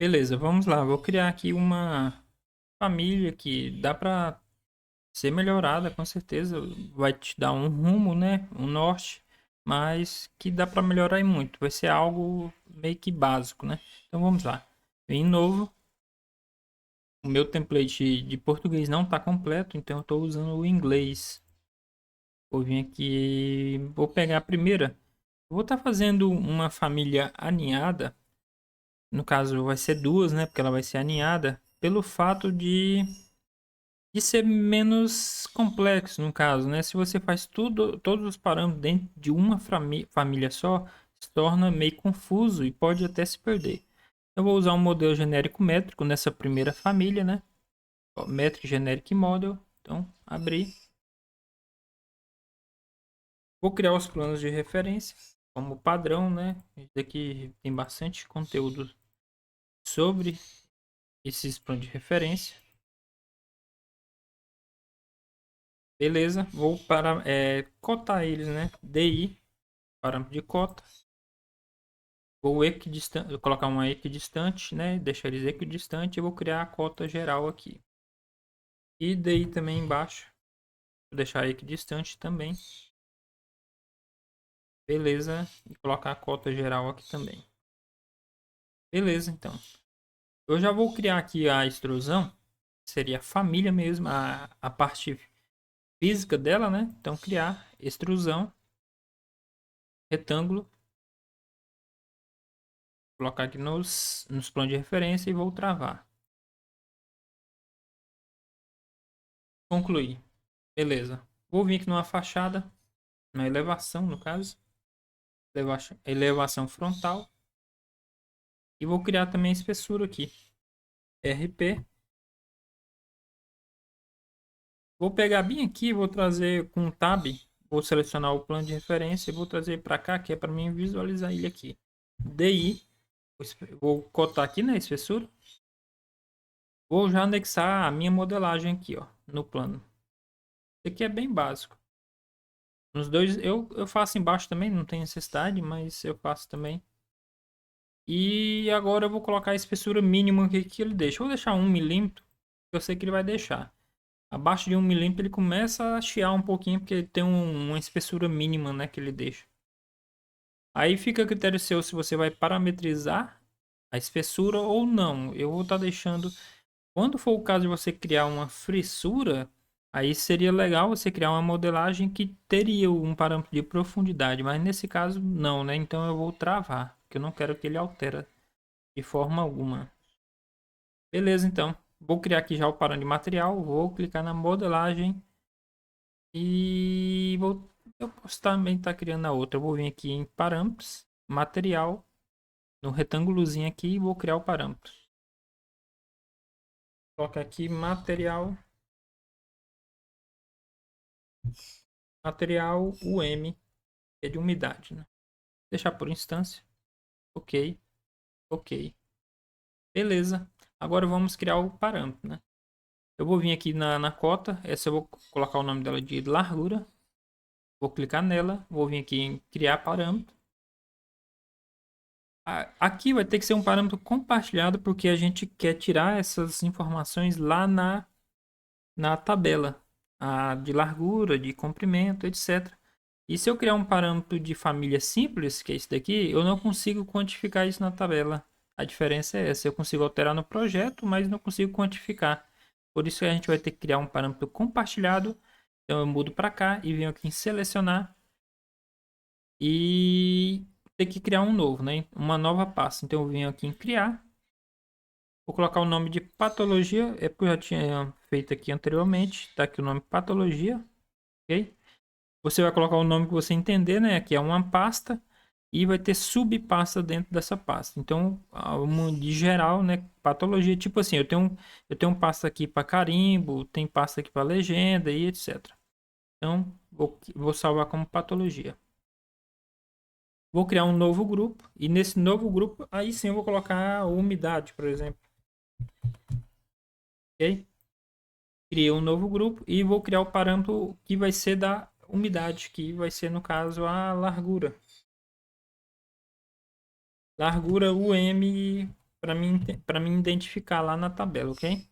Beleza, vamos lá. Vou criar aqui uma família que dá para ser melhorada, com certeza. Vai te dar um rumo, né? Um norte, mas que dá para melhorar e muito. Vai ser algo meio que básico, né? Então vamos lá. Em novo, o meu template de português não está completo, então eu estou usando o inglês. Vou vir aqui, vou pegar a primeira. Vou estar fazendo uma família aninhada. No caso, vai ser duas, né? Porque ela vai ser aninhada. Pelo fato de ser menos complexo, no caso, né? Se você faz tudo, todos os parâmetros dentro de uma família só, se torna meio confuso e pode até se perder. Eu vou usar um modelo genérico métrico nessa primeira família, né? Ó, Metric Generic Model. Então, abrir. Vou criar os planos de referência como padrão, né? Esse daqui tem bastante conteúdo sobre esses planos de referência. Beleza, vou para cotar eles, né? DI, parâmetro de cota. Vou colocar uma equidistante, né? Deixar eles equidistantes e vou criar a cota geral aqui. E DI também embaixo. Vou deixar equidistante também. Beleza, e colocar a cota geral aqui também. Beleza, então. Eu já vou criar aqui a extrusão. Seria a família mesmo, a parte física dela, né? Então, criar extrusão, retângulo. Colocar aqui nos planos de referência e vou travar. Concluir. Beleza. Vou vir aqui numa fachada, na elevação, no caso. Elevação frontal. E vou criar também a espessura aqui. RP. Vou pegar bem aqui, vou trazer com um tab. Vou selecionar o plano de referência e vou trazer para cá, que é para mim visualizar ele aqui. DI. Vou cotar aqui na espessura. Vou já anexar a minha modelagem aqui, ó, no plano. Isso aqui é bem básico. Nos dois eu faço embaixo também, não tem necessidade, mas eu faço também. E agora eu vou colocar a espessura mínima que ele deixa. Eu vou deixar 1 milímetro, que eu sei que ele vai deixar. Abaixo de 1 milímetro ele começa a chiar um pouquinho, porque tem uma espessura mínima, né, que ele deixa. Aí fica a critério seu se você vai parametrizar a espessura ou não. Eu vou estar deixando... Quando for o caso de você criar uma frissura, aí seria legal você criar uma modelagem que teria um parâmetro de profundidade, mas nesse caso não, né? Então eu vou travar, porque eu não quero que ele altere de forma alguma. Beleza, então. Vou criar aqui já o parâmetro de material, vou clicar na modelagem e eu posso também estar criando a outra. Eu vou vir aqui em parâmetros, material, no retângulozinho aqui e vou criar o parâmetro. Colocar aqui material UM, que é de umidade, né? Deixar por instância. Ok, ok. Beleza. Agora vamos criar o parâmetro, né? Eu vou vir aqui na cota. Essa eu vou colocar o nome dela de largura. Vou clicar nela. Vou vir aqui em criar parâmetro. Aqui vai ter que ser um parâmetro compartilhado porque a gente quer tirar essas informações lá na tabela. De largura, de comprimento, etc. E se eu criar um parâmetro de família simples, que é esse daqui, eu não consigo quantificar isso na tabela. A diferença é essa, eu consigo alterar no projeto, mas não consigo quantificar. Por isso a gente vai ter que criar um parâmetro compartilhado. Então eu mudo para cá e venho aqui em selecionar e ter que criar um novo, né? Uma nova pasta. Então eu venho aqui em criar. Vou colocar o nome de patologia, é porque eu já tinha feito aqui anteriormente. Está aqui o nome patologia, ok? Você vai colocar o nome que você entender, né? Aqui é uma pasta e vai ter subpasta dentro dessa pasta. Então, de geral, né? Patologia, tipo assim, eu tenho pasta aqui para carimbo, tem pasta aqui para legenda e etc. Então, vou salvar como patologia. Vou criar um novo grupo e nesse novo grupo, aí sim eu vou colocar a umidade, por exemplo. Ok? Criei um novo grupo e vou criar o parâmetro que vai ser da umidade, que vai ser, no caso, a largura. Largura UM para mim identificar lá na tabela, ok?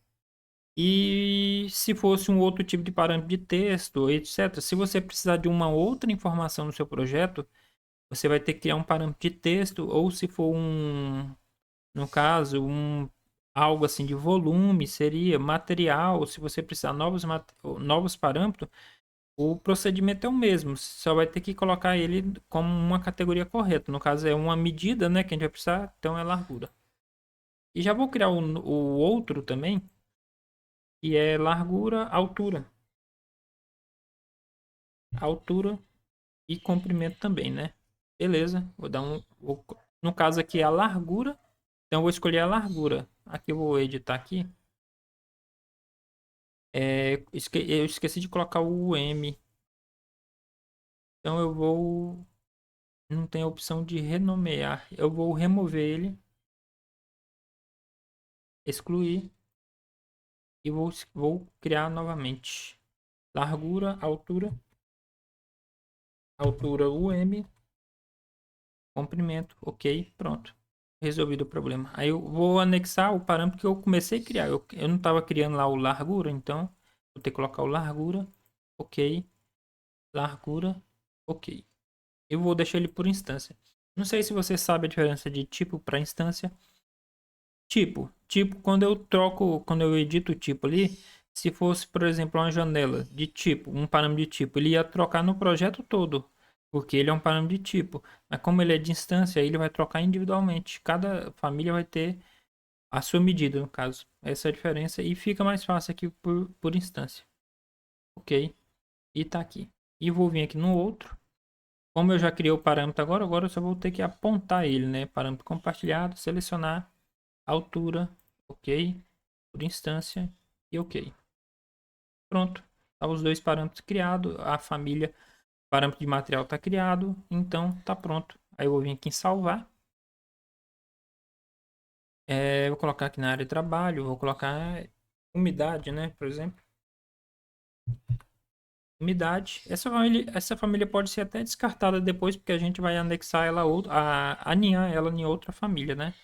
E se fosse um outro tipo de parâmetro de texto, etc. Se você precisar de uma outra informação no seu projeto, você vai ter que criar um parâmetro de texto, ou se for no caso, algo assim de volume, seria material. Se você precisar novos parâmetros, o procedimento é o mesmo. Você só vai ter que colocar ele como uma categoria correta. No caso, é uma medida, né, que a gente vai precisar, então é largura. E já vou criar o outro também, que é largura, altura. Altura e comprimento também, né? Beleza, no caso aqui é a largura, então eu vou escolher a largura. Aqui eu vou editar aqui. Eu esqueci de colocar o M, então eu vou, não tem a opção de renomear. Eu vou remover ele, excluir e vou criar novamente. Largura, altura UM, comprimento, ok, pronto. Resolvido o problema. Aí eu vou anexar o parâmetro que eu comecei a criar. Eu não estava criando lá o largura, então vou ter que colocar o largura, ok, largura, ok. Eu vou deixar ele por instância. Não sei se você sabe a diferença de tipo para instância. Tipo, quando eu edito o tipo ali, se fosse, por exemplo, uma janela de tipo, um parâmetro de tipo, ele ia trocar no projeto todo, porque ele é um parâmetro de tipo. Mas como ele é de instância, ele vai trocar individualmente. Cada família vai ter a sua medida, no caso. Essa é a diferença e fica mais fácil aqui por instância. Ok? E tá aqui. E vou vir aqui no outro. Como eu já criei o parâmetro agora eu só vou ter que apontar ele, né? Parâmetro compartilhado, selecionar altura, ok, por instância e ok. Pronto, tá os dois parâmetros criados, a família, parâmetro de material está criado, então tá pronto. Aí eu vou vir aqui em salvar, vou colocar aqui na área de trabalho, vou colocar umidade, né, por exemplo, umidade. Essa família pode ser até descartada depois, porque a gente vai anexar ela, aninhar ela em outra família, né?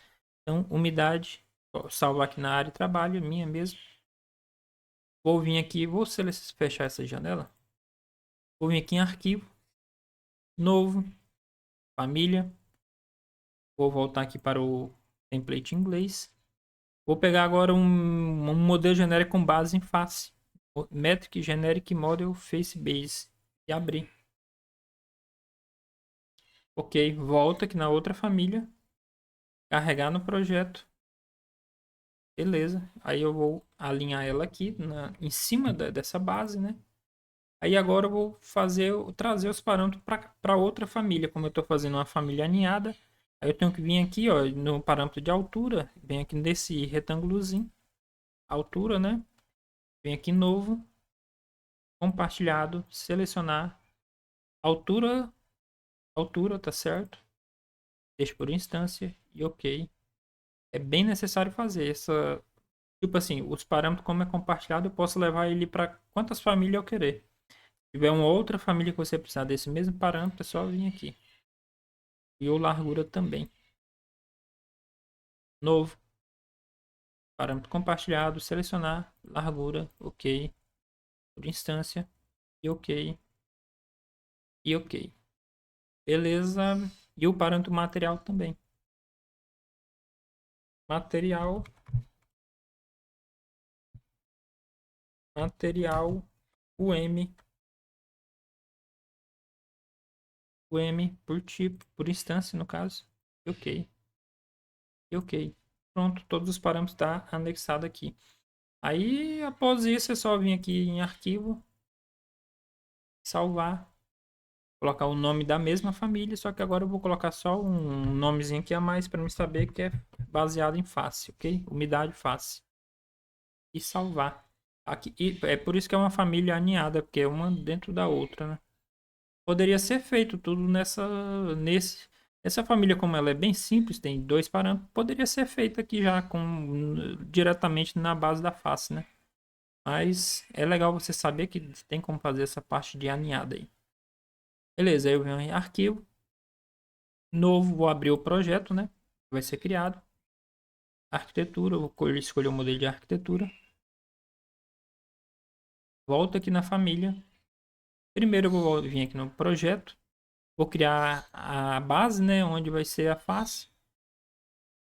Então, umidade, vou salvar aqui na área de trabalho, minha mesmo. Vou vir aqui, fechar essa janela. Vou vir aqui em arquivo, novo, família. Vou voltar aqui para o template em inglês. Vou pegar agora um modelo genérico com base em face. Metric Generic Model Face Base. E abrir. Ok, volta aqui na outra família. Carregar no projeto. Beleza. Aí eu vou alinhar ela aqui em cima dessa base, né? Aí agora eu vou trazer os parâmetros para outra família. Como eu estou fazendo uma família aninhada, aí eu tenho que vir aqui, ó, no parâmetro de altura, vem aqui nesse retângulozinho, altura, né? Vem aqui novo, compartilhado, selecionar altura, altura, tá certo? Deixa por instância e ok. É bem necessário fazer essa, tipo assim, os parâmetros como é compartilhado, eu posso levar ele para quantas famílias eu querer. Se tiver uma outra família que você precisar desse mesmo parâmetro, é só vir aqui. E o largura também. Novo, parâmetro compartilhado, selecionar, largura, ok, por instância, e ok, e ok. Beleza. E o parâmetro material também. Material, material, UM, UM por tipo, por instância no caso, e ok, e ok. Pronto, todos os parâmetros estão tá anexados aqui. Aí, após isso, é só vir aqui em arquivo, salvar, colocar o nome da mesma família, só que agora eu vou colocar só um nomezinho aqui a mais para me saber que é baseado em face, ok? Umidade face. E salvar. Aqui, e é por isso que é uma família aninhada, porque é uma dentro da outra, né? Poderia ser feito tudo essa família, como ela é bem simples, tem dois parâmetros, poderia ser feito aqui já diretamente na base da face, né? Mas é legal você saber que tem como fazer essa parte de aninhada aí. Beleza, aí eu venho em arquivo, novo, vou abrir o projeto, né? Vai ser criado. arquitetura, vou escolher o modelo de arquitetura. Volto aqui na família. Primeiro eu vou vir aqui no projeto. Vou criar a base, né? Onde vai ser a face.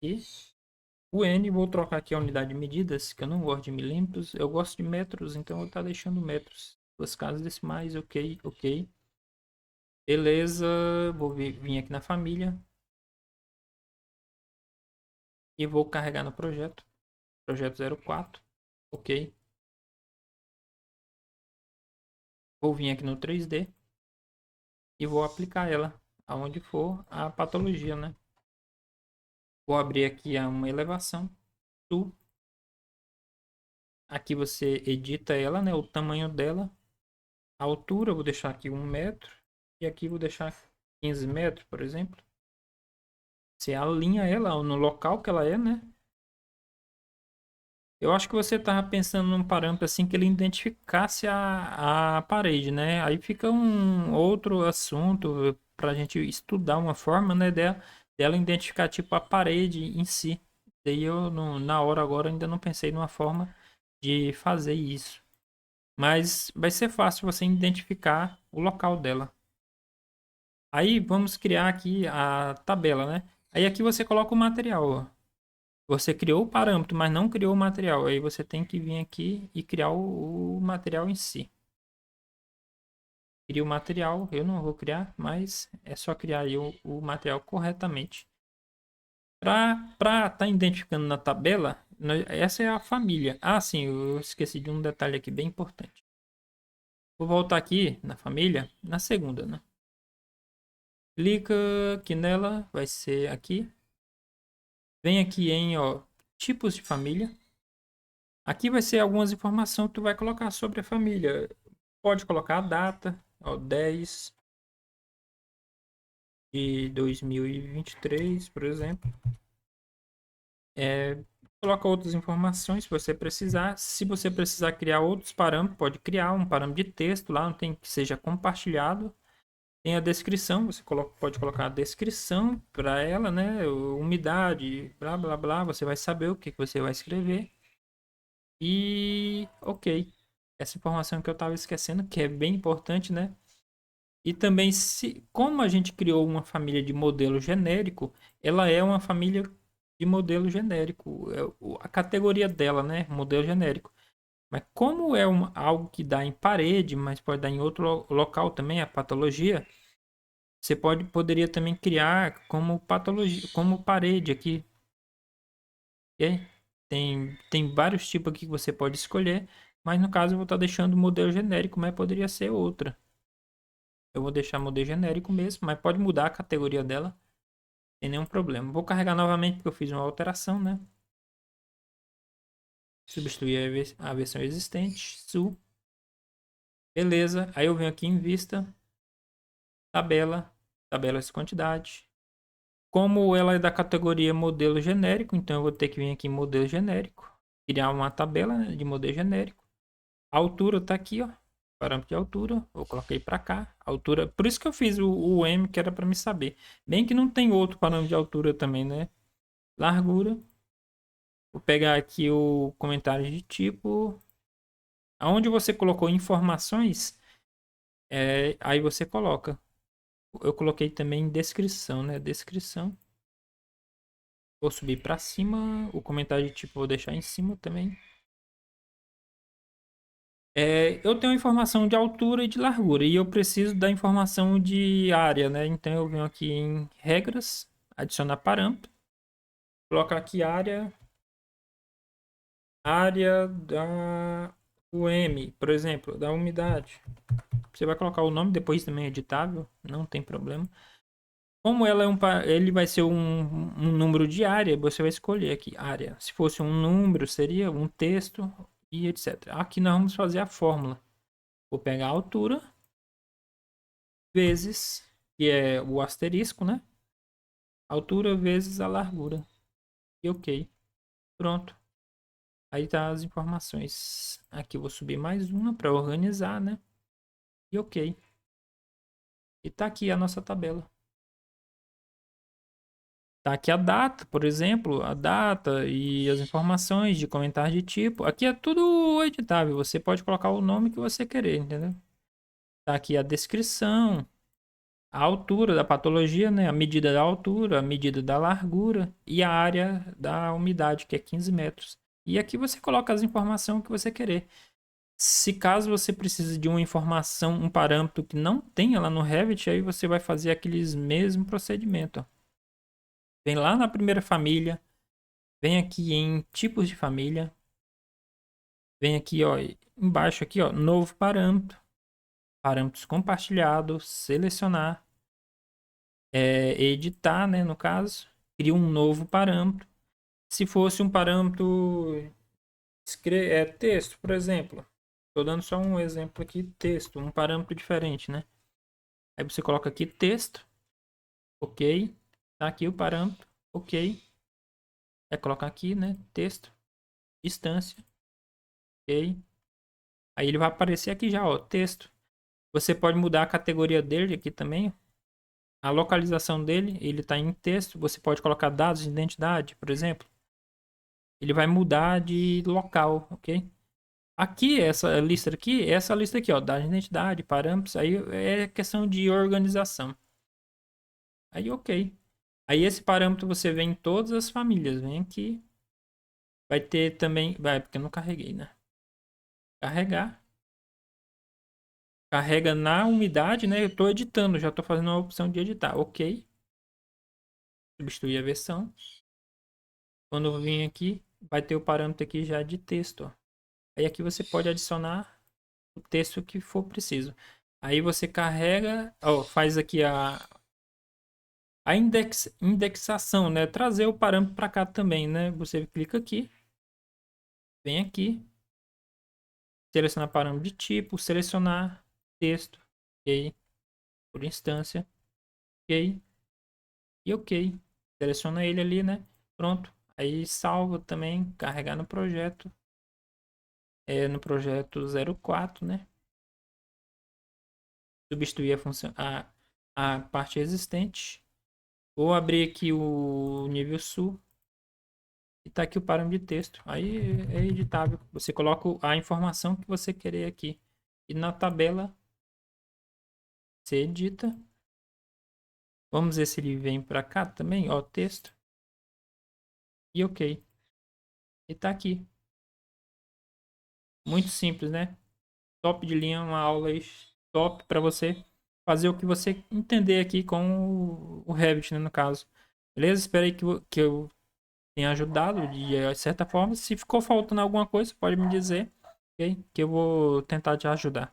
E o N, vou trocar aqui a unidade de medidas, que eu não gosto de milímetros. Eu gosto de metros, então eu vou estar deixando metros. Duas casas decimais, ok, ok. Beleza, vou vir aqui na família. E vou carregar no projeto. Projeto 04. Ok. Vou vir aqui no 3D. E vou aplicar ela aonde for a patologia, né? Vou abrir aqui uma elevação. Tu. Aqui você edita ela, né? O tamanho dela. A altura, eu vou deixar aqui 1 metro. E aqui vou deixar 15 metros, por exemplo. Você alinha ela no local que ela é, né? Eu acho que você estava pensando num parâmetro assim que ele identificasse a parede, né? Aí fica um outro assunto para a gente estudar uma forma, né, dela identificar tipo a parede em si. Daí eu na hora agora ainda não pensei numa forma de fazer isso. Mas vai ser fácil você identificar o local dela. Aí vamos criar aqui a tabela, né? Aí aqui você coloca o material, ó. Você criou o parâmetro, mas não criou o material. Aí você tem que vir aqui e criar o material em si. Cria o material, eu não vou criar, mas é só criar aí o material corretamente. Para estar identificando na tabela, essa é a família. Ah, sim, eu esqueci de um detalhe aqui bem importante. Vou voltar aqui na família, na segunda, né? Clica aqui nela, vai ser aqui. Vem aqui em, ó, tipos de família. Aqui vai ser algumas informações que tu vai colocar sobre a família. Pode colocar a data, ó, 10 de 2023, por exemplo. Coloca outras informações se você precisar. Se você precisar criar outros parâmetros, pode criar um parâmetro de texto lá, não tem que seja compartilhado. Tem a descrição, você pode colocar a descrição para ela, né? Umidade, blá blá blá. Você vai saber o que você vai escrever. E ok. Essa informação que eu estava esquecendo, que é bem importante, né? E também, como a gente criou uma família de modelo genérico, ela é uma família de modelo genérico. É a categoria dela, né? Modelo genérico. Mas como é algo que dá em parede, mas pode dar em outro local também, a patologia, você poderia também criar como patologia, como parede aqui. Ok? Tem vários tipos aqui que você pode escolher, mas no caso eu vou estar deixando o modelo genérico, mas poderia ser outra. Eu vou deixar modelo genérico mesmo, mas pode mudar a categoria dela, sem nenhum problema. Vou carregar novamente porque eu fiz uma alteração, né? Substituir a versão existente. Beleza. Aí eu venho aqui em vista, tabela, tabelas de quantidade. Como ela é da categoria modelo genérico, então eu vou ter que vir aqui em modelo genérico, criar uma tabela, né, de modelo genérico. A altura tá aqui, ó. Parâmetro de altura, eu coloquei para cá. Altura, por isso que eu fiz o M, que era para me saber. Bem que não tem outro parâmetro de altura também, né? Largura. Vou pegar aqui o comentário de tipo. Aonde você colocou informações, aí você coloca. Eu coloquei também descrição, né? Descrição. Vou subir para cima. O comentário de tipo vou deixar em cima também. Eu tenho informação de altura e de largura e eu preciso da informação de área, né? Então eu venho aqui em regras, adicionar parâmetro, colocar aqui área da UM, por exemplo, da umidade. Você vai colocar o nome, depois também é editável, não tem problema. Como ela ele vai ser um número de área, você vai escolher aqui área. Se fosse um número, seria um texto e etc. Aqui nós vamos fazer a fórmula. Vou pegar a altura vezes, que é o asterisco, né? Altura vezes a largura. E ok. Pronto. Aí tá as informações. Aqui eu vou subir mais uma para organizar, né? E ok. E tá aqui a nossa tabela. Tá aqui a data, por exemplo, a data e as informações de comentário de tipo. Aqui é tudo editável, você pode colocar o nome que você querer, entendeu? Tá aqui a descrição, a altura da patologia, né? A medida da altura, a medida da largura e a área da umidade, que é 15 metros. E aqui você coloca as informações que você querer. Se caso você precise de uma informação, um parâmetro que não tenha lá no Revit, aí você vai fazer aqueles mesmos procedimentos. Vem lá na primeira família, vem aqui em tipos de família, vem aqui, ó, embaixo aqui, ó, novo parâmetro, parâmetros compartilhados, selecionar, editar, né, no caso, cria um novo parâmetro. Se fosse um parâmetro texto, por exemplo, estou dando só um exemplo aqui, texto, um parâmetro diferente, né? Aí você coloca aqui texto, ok, tá aqui o parâmetro, ok, é colocar aqui, né, texto, distância, ok. Aí ele vai aparecer aqui já, ó, texto. Você pode mudar a categoria dele aqui também. A localização dele, ele está em texto. Você pode colocar dados de identidade, por exemplo. Ele vai mudar de local, ok? Aqui, essa lista aqui, ó, dados de identidade, parâmetros, aí é questão de organização. Aí, ok. Aí esse parâmetro você vê em todas as famílias. Vem aqui. Vai ter também. Vai, porque eu não carreguei, né? Carregar. Carrega na umidade, né? Eu estou editando, já estou fazendo a opção de editar. Ok. Substituir a versão. Quando eu vim aqui, vai ter o parâmetro aqui já de texto. Ó. Aí aqui você pode adicionar o texto que for preciso. Aí você carrega, ó, faz aqui a indexação, né? Trazer o parâmetro para cá também, né? Você clica aqui, vem aqui, selecionar parâmetro de tipo, selecionar texto, ok, por instância, ok, e ok. Seleciona ele ali, né? Pronto. Aí salva também, carregar no projeto. No projeto 04, né? Substituir a função, a parte existente. Vou abrir aqui o nível sul. E tá aqui o parâmetro de texto. Aí é editável. Você coloca a informação que você querer aqui. E na tabela, você edita. Vamos ver se ele vem para cá também. Ó, texto. E ok. E tá aqui. Muito simples, né? Top de linha, uma aula top para você fazer o que você entender aqui com o Revit, né, no caso. Beleza? Espero aí que eu tenha ajudado de certa forma. Se ficou faltando alguma coisa, pode me dizer, ok? Que eu vou tentar te ajudar.